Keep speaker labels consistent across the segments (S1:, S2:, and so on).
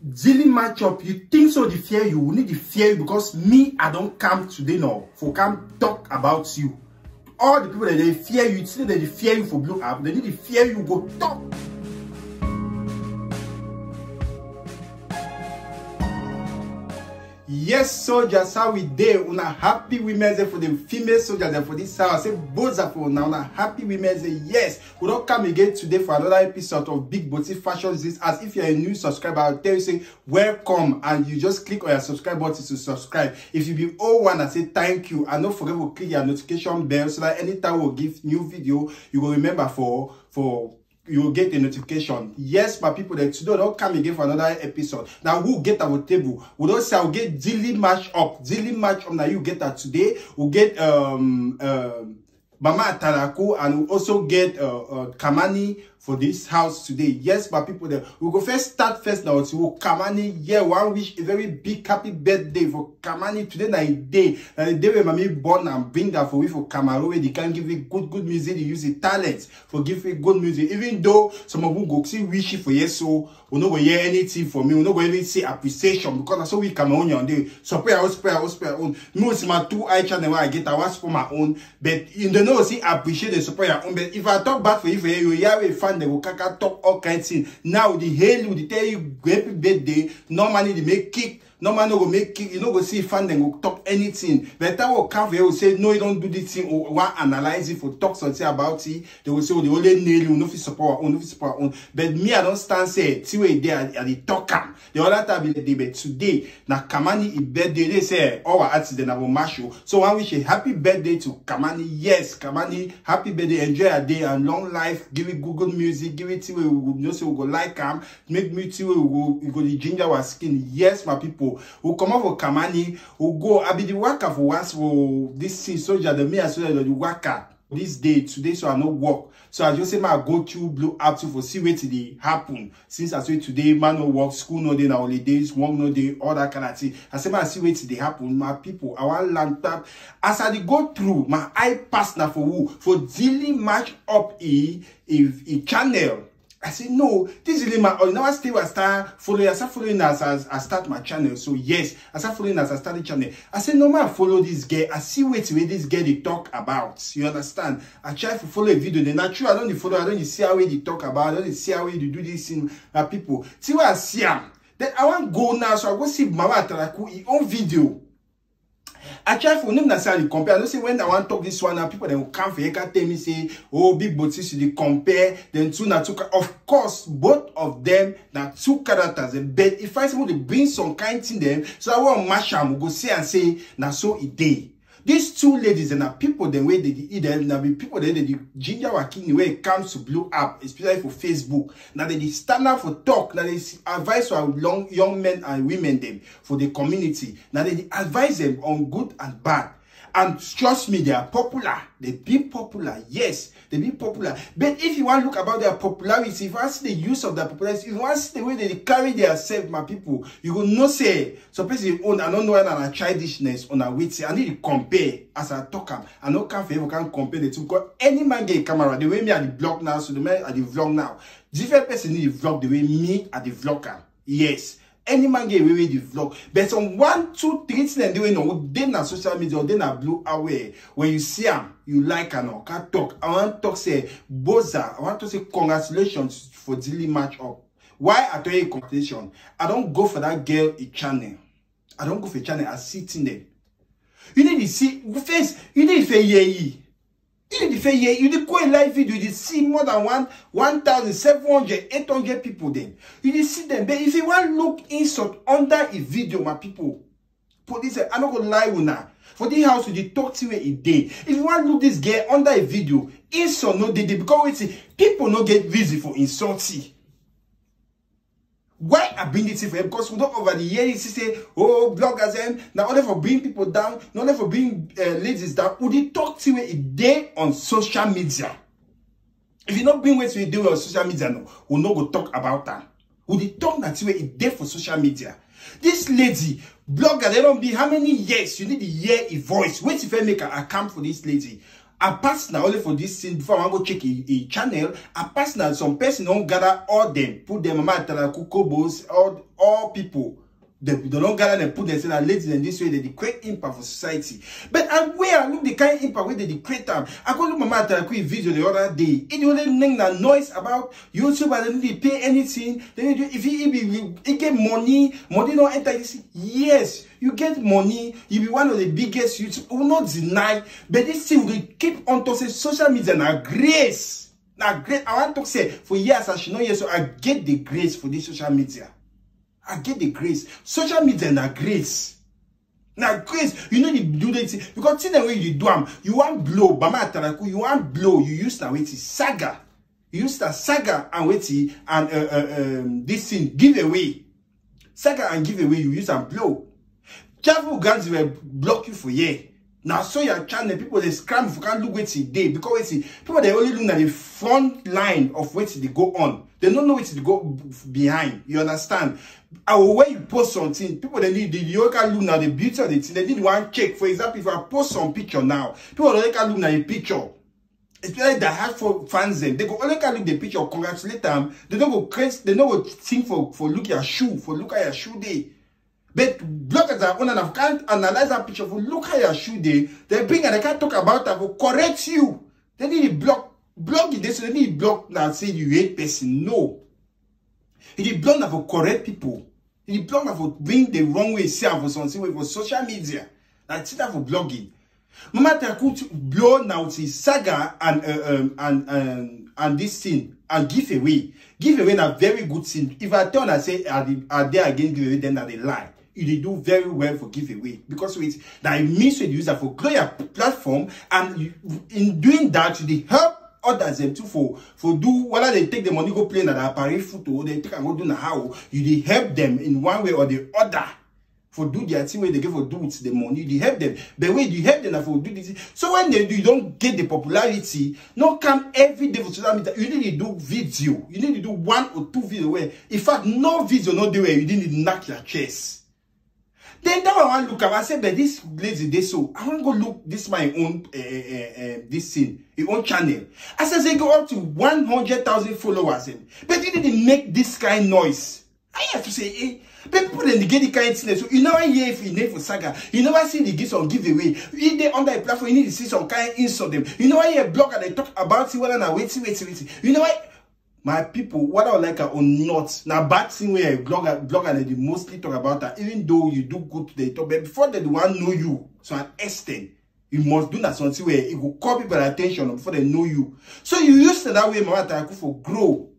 S1: Daily match up, you think so? The fear you will need the fear you because me, I don't come today now for come talk about you. All the people that they fear you, it's not that they fear you for Blue App, they need to fear you go talk. Yes, soldiers, how we there? Una happy women's day for the female soldiers and for this house. I say both are for now. Una happy women's day. Yes, we don't come again today for another episode of Big Booty Fashion. This as if you're a new subscriber, I'll tell you say welcome and you just click on your subscribe button to subscribe. If you be old one, I say thank you and don't forget to click your notification bell so that anytime we'll give new video, you will remember you will get a notification. Yes, my people, that today don't come again for another episode. Now we'll get our table. We don't say I'll get daily match up. Daily match up now you get that today. We'll get Mama Ataraku and we'll also get Kamani for this house today. Yes, my people, there we'll go start first now to Kamani. Yeah, one wish a very big happy birthday for Kamani today. Na a day, the day when mommy born and bring that for we for Kamaru where they can give it good music. They use the talents for giving good music. Even though some of them go see wish for yes, so we no go hear anything for me. We no go even say appreciation because that's how we Cameroonian day. Support your own. Me see my 2 eye channel where I get I want for my own, but you don't know see appreciate the support your own. But if I talk bad for you have a fan. They will talk all kinds of things. Now the hail you, they tell you happy birthday. Normally they make kick. Normally no go make kick. You know go see fan then go talk anything. But that will come here will say no, you don't do this thing or want analyze it for talk something about it. They will say oh, they only nail you, no fit support own, no fit support own. But me I don't stand say see where they are the talker. The other time the debate today na Kamani is birthday. They say our artists then have a marshal. So I wish a happy birthday to Kamani. Yes, Kamani, happy birthday. Enjoy your day and long life. Give it good music. Give it to we know say we go like them. Make me to we go the ginger our skin. Yes, my people. We'll come out for Kamani. We'll go. I be the worker for once for this thing. Soldier the me as well the worker this day today. So I no work. So I just say I go to Blue App to for see where today happen. Since I say today man no work, school no day na holidays, work no day, all that kind of thing. I say I see where today happen. My people, I want laptop. As I go through, my eye pass now for who for daily match up a channel. I say no, this is really my now still I start following. I start following as I start my channel. So yes, I start following as I start the channel. I say no man follow this girl. I see where this girl they talk about. You understand? I try to follow a video. Then naturally I don't follow. I don't see how they talk about. I don't see how they do this in people. See what I see am. Then I want go now. So I go see Mama Ataraku own video. I try for them necessarily compare. I don't say when I want to talk this one now, people then will come for you can tell me say, oh, Big Booty should they compare, then two na two. Of course, both of them na two characters. But if I say to bring some kind thing them, so I want mash them, go see and say, na so it day. These two ladies and people then where they eat them, now be people then the ginger working when it comes to Blue App, especially for Facebook. Now they stand up for talk. Now they advise for young men and women them for the community. Now they advise them on good and bad. And trust me, they are popular. They be popular. Yes, they be popular. But if you want to look about their popularity, if you want to see the use of their popularity, if you want to see the way they carry themselves, my people, you will not say, so person own, I don't know when I childishness on a wit. I need to compare as I talk. I don't can compare the two. Because any man get a camera, the way me at the vlog now, so the man at the vlog now. Different person need the vlog the way me at the vlogger. Yes. Any man get away with the vlog, but on 1, 2, 3 things they doing no, then na social media or then na Blue away. When you see them, you like and all can't talk. I want to talk say Boza. I want to say congratulations for daily match up. Why I tell you congratulations? I don't go for that girl a channel. I don't go for a channel. I sit in there. You need to see face. You need to say you need to you did go a live video, you did see more than 1,700, 800 people then. You did see them. But if you want to look insert under a video, my people, police, I'm not going to lie with now. For this house, you did talk to you a day. If you want to look this girl under a video, insult no they because people no get busy for insulting. Why I bring it for him? Because we don't over the years say, oh, bloggers them now only for bringing people down, not only for bringing ladies down. Would they talk to you a day on social media? If you not bring what we do on social media, no, we'll not go talk about that. Would they talk that to you a day for social media? This lady, blogger, they don't be how many years you need to hear a voice. Wait if I make an account for this lady. I pass now only for this thing before I want to go check a channel. I pass now some person don't gather all them, put them Mama Ataraku, Kobos, all people. They don't gather and put them say that ladies in this way they create impact for society. But and where I look the kind of impact where they create them. I go look Mama Ataraku video the other day. It only make that noise about YouTube and they didn't pay anything. Then if he get money don't enter this. Yes, you get money, you be one of the biggest YouTube. We will not deny, but this thing will keep on to say social media now grace. Now great. I want to say for years I should know yes, so I get the grace for this social media. I get the grace. Social media na grace. Now grace, you know the do that because see the way you do them, you want blow, Mama Ataraku, you want blow, you use that wait saga. You use that saga and wait and this thing giveaway. Saga and giveaway, you use and blow. Travel guns will block you for year. Now so your channel, people they scram for can't look wait day because people they only look at the front line of what they go on. They don't know what to go behind. You understand? When you post something, people they need you can look at the beauty of the thing. They need one check. For example, if I post some picture now, people only can look at the picture. Especially the hardcore fans them. They go only can look at the picture, congratulate them. They don't go crazy, they don't go think for look at your shoe, for look at your shoe day. But bloggers are on and can't analyze that picture for look at your shoe day. They bring and they can't talk about that for correct you. They need to blog it. They need to block that say you hate person. No. He did blog that for correct people. He did blog that for bring the wrong way say for something way for social media. That's that for blogging. Mama Ataraku blow now to saga and this thing and giveaway. Giveaway na very good thing. If I turn and say are they against giveaway, then they lie. You do very well for giveaway because it that means you use that for grow your platform, and in doing that you help others them too for do whether they take the money go play na the apparel photo, they take and go do na how you help them in one way or the other for do their thing where they get for do with the money. You help them the way you help them for do this. So when they do, you don't get the popularity. Not come every day for social media. You need to do video. You need to do 1 or 2 video where in fact no video not do where you didn't knock your chest. Then that I want to look at, I said, but this lady, this so I want to go look this my own this thing, your own channel. I said they go up to 100,000 followers, but you didn't make this kind of noise. I have to say, hey, but people then get the kind of thing. So you never hear if you name for saga, you never see the gifts on giveaway. If they under a platform, you need to see some kind of insult them. You never hear a blogger they talk about it whether now waiting. You know what? My people, whether I like it or not, now bad thing where a blogger they mostly talk about that, even though you do good to the talk, but before they want to know you, so an extent, you must do that something where it will call people attention before they know you. So you use that way, Mama Ataraku, for grow.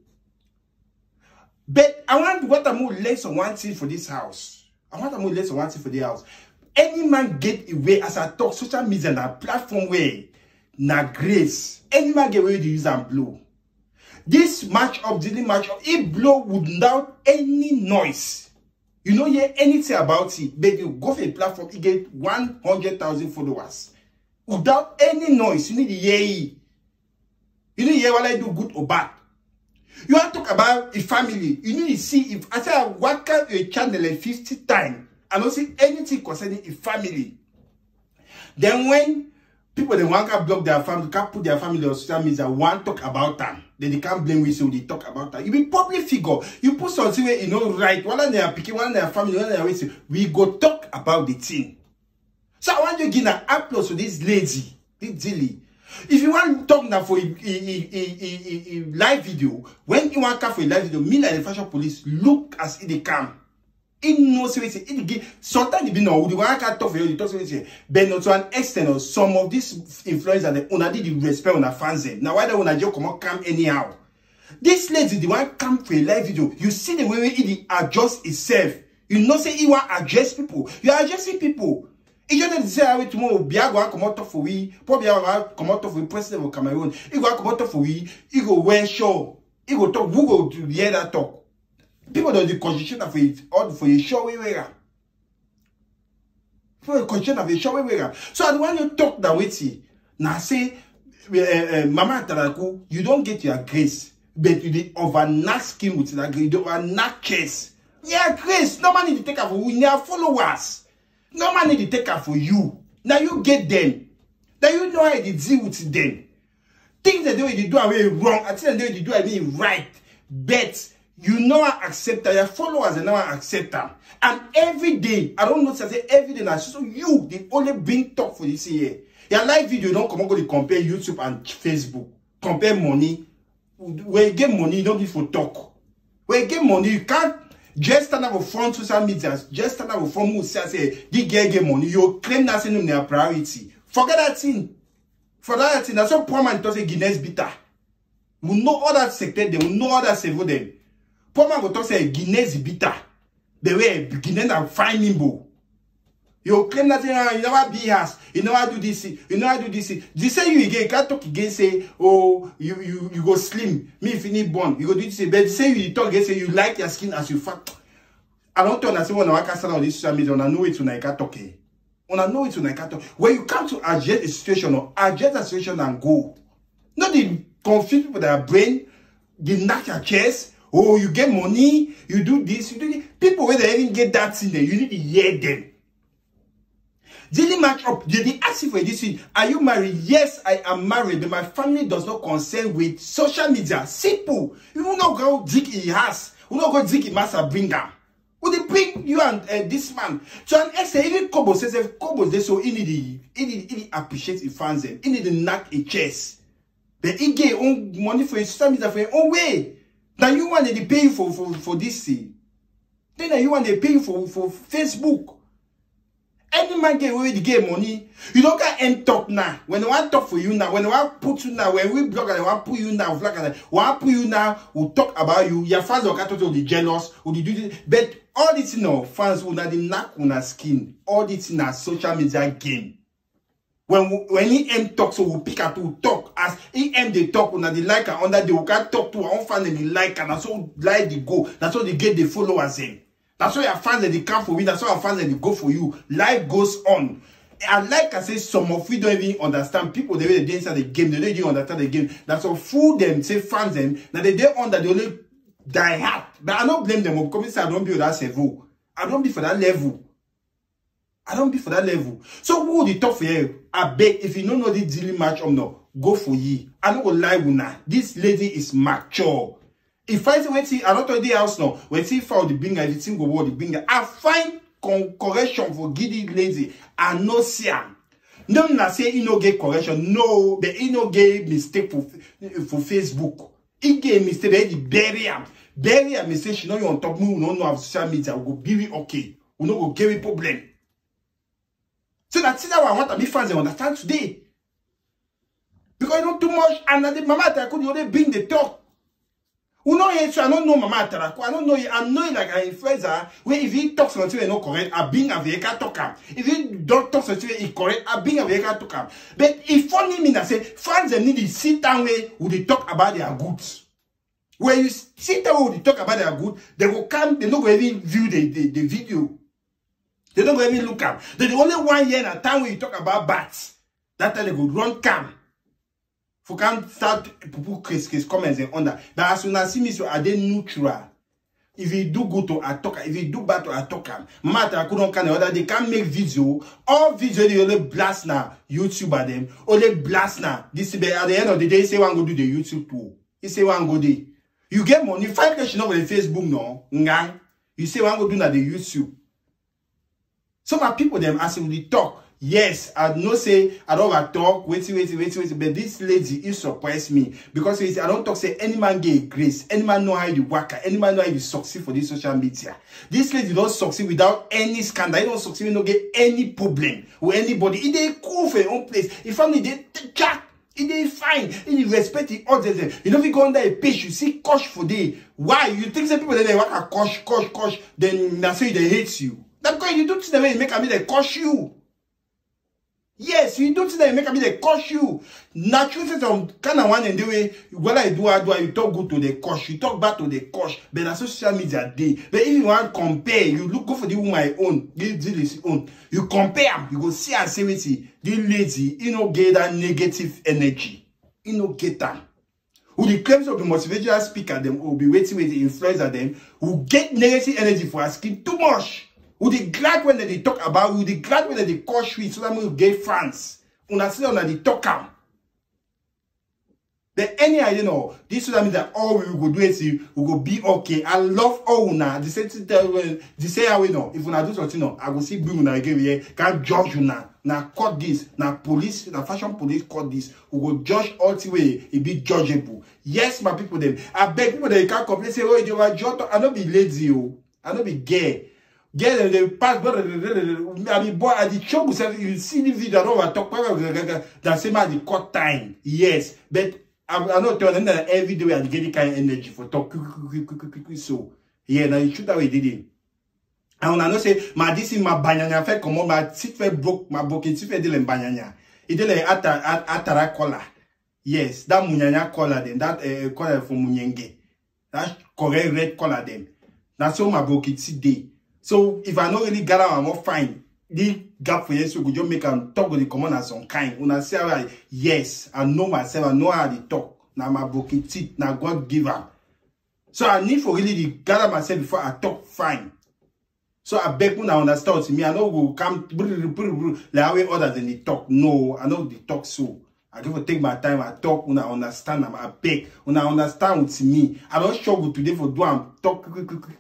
S1: But I want what I'm more less on one thing for this house. I want more less on one thing for the house. Any man get away as I talk social media na platform where na grace. Any man get away to use and blow. This match up, didn't match up. It blow without any noise. You don't hear anything about it. But you go for a platform, you get 100,000 followers. Without any noise. You need to hear it. You need to hear what I do good or bad. You want to talk about a family. You need to see if I say I work out a channel 50 times. I don't see anything concerning a family. Then when people they want to block their family, can't put their family on social media, want to talk about them. Then they can't blame you, so they talk about that. You be public figure. You put something where you know right. One they are picking, one they are family, one they are waiting. We go talk about the thing. So I want you to give an applause to this lady, this Dilly. If you want to talk now for a live video, when you want to come for a live video, me like the fashion police look as if they come. It knows what it give. Sometimes you know the one can talk for you, talk to but not to an extent of some of these influencers that una did the respect on our fans. Now why don't just come anyhow? This lady, the one come for a live video, you see the way it adjusts itself. You know say you want to address people. You are addressing people. If you don't say how tomorrow, Biago come out for we, probably come out for the president of Cameroon. He go come out for we, he go wear show, he go talk, who go to hear that talk. People don't do constitution for it, or for a show we wear. For a constitution of a show we wear. So I want you to talk that way. Now say, Mama Ataraku, you don't get your grace, but you did overknack skin with that grace, you don't overknack chest. Yeah, grace, no man need to take her for you, they are followers. No man need to take her for you. Now you get them. Then you know how they deal with them. Things that they do away wrong, I think they do away right. But you know I accept that your followers and now I accept them. And every day, I don't know to say every day now. So you, the only bring talk for this year. Your live video don't come on go to compare YouTube and Facebook. Compare money. When you get money, you don't need for talk. When you get money, you can't just stand up front social media. Just stand up front and say, this girl get money. You claim that's in their priority. Forget that thing. For that thing, that's what poor man does say Guinness bitter. We know all that sector, they will know all that several them. Poor man will talk say Guinness bitter. The way Guinness are fine nimble. You claim that you never be us, you never do this, you never do this. They say you again, you can't talk again, say, oh, you go slim, me if you need bone, you go do this, but they say you talk again, say you like your skin as you fat. I don't understand when I can't on this social media, I know it when I can't talk. I know it when I can't talk. When you come to adjust the situation, or adjust the situation and go. Not the confuse people that are brain, they knock your chest. Oh, you get money, you do this, you do this. People where they even get that thing there, you need to hear them. Daily match up, they ask you for this thing. Are you married? Yes, I am married, but my family does not concern with social media. Simple. You will not go dig in house. You will not go dig in master bringer. Will they bring you and this man? So an extra, even Kobo says, if Kobo they so he appreciate his fans them. He need to knock a chest. But he get own money for his social media for his own way. Now you want to pay for this thing. Then you want to pay for Facebook. Any man get away to get money. You don't get end talk now. When they want to talk for you now, when they want to put you now, when we blog and they want to put you now, want to put you now, we'll talk about you. Your fans will get be jealous, will do this. But all this you know, fans will not knock on our skin. All this in our social media game. When he end talk, so we'll pick up to talk. As he end they talk, when they like and under they will can't talk to our own fans and they like and that's how like they go. That's how they get the followers in. That's why your fans that they come for you. That's why your fans that they go for you. Life goes on. And like I say, some of you don't even understand. People the way they inside the game, they don't even understand the game. That's all fool them, say fans them. Now they don't under the only die hard. But I don't blame them because I don't be on that level. I don't be for that level. I don't be for that level. So who the talk for you? I beg if you don't know the daily match no, go for ye. I don't go lie with now. This lady is mature. If I say when see another day house now, when see for the binger, if you go over the binger, I find correction for giddy lady. I no see am. No, not say he no get correction. No, but he no get mistake for Facebook. He get mistake. They bury him. Bury him. Say she know you on top. We no know of social media. We go be okay. We no go get a problem. So that's why I want to be fans and understand today. Because you know too much, and the mama that could only bring the talk. You know, I don't know Mama Tarako. I don't know you. I know you like an influencer. Where if he talks something and not correct, I bring a veka talk. If he don't talk something and correct, I bring a veka talk. But if funny me that say fans need to sit down where they talk about their goods. Where you sit down where they talk about their good, they will come. They don't go even view the video. They don't go even look at. There's only 1 year at a time when you talk about bats. That time they go run cam. For can start people comments and under. But as soon as see me, so are they neutral? If you do good to a talker, if you do bad to a talker, matter I couldn't can other they can make video. All video they only blast now. YouTube at them. Only blast now. This is at the end of the day, say one go do the YouTube too. You say one go there. You get money. 5 question over the Facebook no. Ngang. You say one go do na the YouTube. Some of people them asking the talk. Yes, I no say I don't talk. Wait. But this lady it surprised me because I don't talk say any man get grace, any man know how you work, any man know how you succeed for this social media. This lady don't succeed without any scandal. He don't succeed, you don't get any problem with anybody. It they cool for your own place. If family they chat, it they fine. It respect the others. You know if you go under a page, you see coach for day. Why you think some people they work a coach, then that's why they hate you. That's because you don't see the way you make me they coach you. Yes, you don't see that you make a bit they coach you. Naturally, some kind of one and the way what I do, you talk good to the coach, you talk bad to the coach, but that's social media day. But if you want to compare, you look go for the woman my own, this is own. You compare, you go see and say with the lady, you know, get that negative energy. You know, get that. Who the claims of the motivational speaker them will be waiting with the influencer them who get negative energy for asking too much. Would they glad when they talk about, would they glad when they coach you so that we get fans? una say una dey talk am. Then any idea no, this would mean that all we go do is we go be okay. I love all una. The same way no. If una do something no, I go see bring una again here. Can't judge una. Na court this. Na police. Na fashion police court this. We go judge all the way. It be judgeable. Yes, my people them. I beg people that you can't complain. Say oh, you are judge. I don't be lazy oh. I don't be gay. Gay they pass. I be boy at the show. You see the video. I don't talk. That same at the court time. Yes, but. I'm not telling them that every day I get the kind of energy for talk so yeah now you shoot that way did it and when I know say my this in my banana fait comment my teeth fait broke my broken teeth fait de banana it de atara color yes that munyanya color then that color from munyenge that correct red color then that's all my broken teeth day so if I not really gather I'm more fine the gap for yes, we could just make and talk with the common as some kind. When I say yes, I know myself, I know how to talk. Now my broken teeth, now God give her. So I need for really to gather myself before I talk fine. So I beg when I understand to me, I know will come like way others than they talk. No, I know they talk so. I give to take my time, I talk when I understand them, I beg. When I understand with me, I don't struggle today for do I'm talk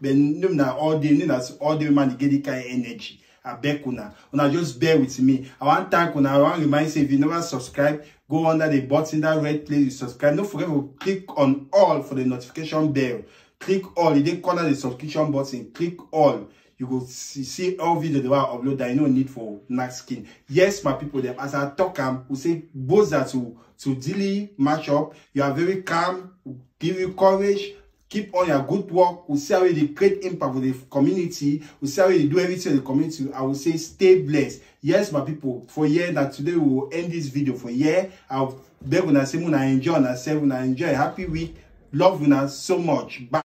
S1: but now all day, that's all day man get the kind of energy. I beg una just bear with me. I want to thank una. I want to remind you if you never subscribe, go under the button that red place, you subscribe. Don't forget to click on all for the notification bell. Click all. You didn't corner the subscription button. Click all. You go see all videos that I upload that you no need for next skin. Yes, my people, them as I talk, we say both that to daily match up. You are very calm, give you courage. Keep on your good work. We see how they create impact with the community. We see how they do everything in the community. I will say stay blessed. Yes, my people, for here that today we will end this video for here. I'll beg when I say when I enjoy and I say when I enjoy a happy week. Love you so much. Bye.